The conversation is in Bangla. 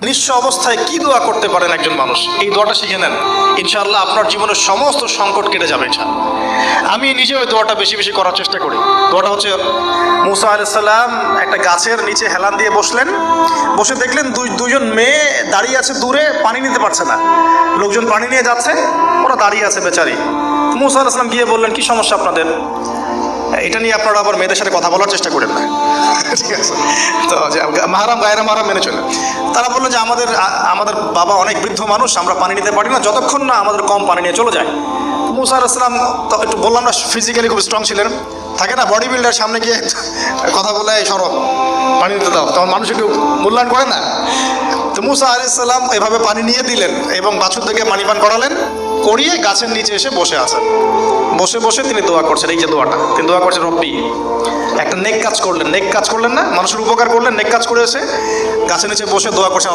নিঃস্ব অবস্থায় কি দোয়া করতে পারেন একজন মানুষ, এই দোয়াটা শিখে নেন, ইনশাআল্লাহ আপনার জীবনের সমস্ত সংকট কেটে যাবে ইনশাআল্লাহ। আমি নিজে ওই দোয়াটা বেশি বেশি করার চেষ্টা করি। দোয়াটা হচ্ছে, মুসা আলাইহিস সালাম একটা গাছের নিচে হেলান দিয়ে বসলেন, বসে দেখলেন দুইজন মেয়ে দাঁড়িয়ে আছে দূরে, পানি নিতে পারছে না, লোকজন পানি নিয়ে যাচ্ছে, ওরা দাঁড়িয়ে আছে বেচারি। মুসা আলাইহিস সালাম গিয়ে বললেন, কি সমস্যা আপনাদের? এটা নিয়ে আপনারা আবার মেয়েদের সাথে কথা বলার চেষ্টা করেন না, ঠিক আছে? তো মাহারাম গায়রা মাহারাম মেনে চলে। তারা বললো যে আমাদের বাবা অনেক বৃদ্ধ মানুষ, আমরা পানি নিতে পারি না যতক্ষণ না আমাদের কম পানি নিয়ে চলে যায়। মুসা আলাইহিস সালাম তো একটু বললাম না, ফিজিক্যালি খুব স্ট্রং ছিলেন, থাকে না বডি বিল্ডার, সামনে গিয়ে কথা বলে এই সরব পানি নিতে দাও, তখন মানুষ একটু মূল্যায়ন করে না। তো মুসা আলাইহিস সালাম এভাবে পানি নিয়ে দিলেন এবং বাছুর থেকে পানি পান করালেন, করিয়ে গাছের নিচে এসে বসে আছেন। বসে বসে তিনি দোয়া করছেন, এই যে দোয়াটা তিনি দোয়া করছেন, রব্বি, একটা নেক কাজ করলেন, নেক কাজ করলেন না, মানুষের উপকার করলেন, নেক কাজ করে এসে গাছের নিচে বসে দোয়া করছেন,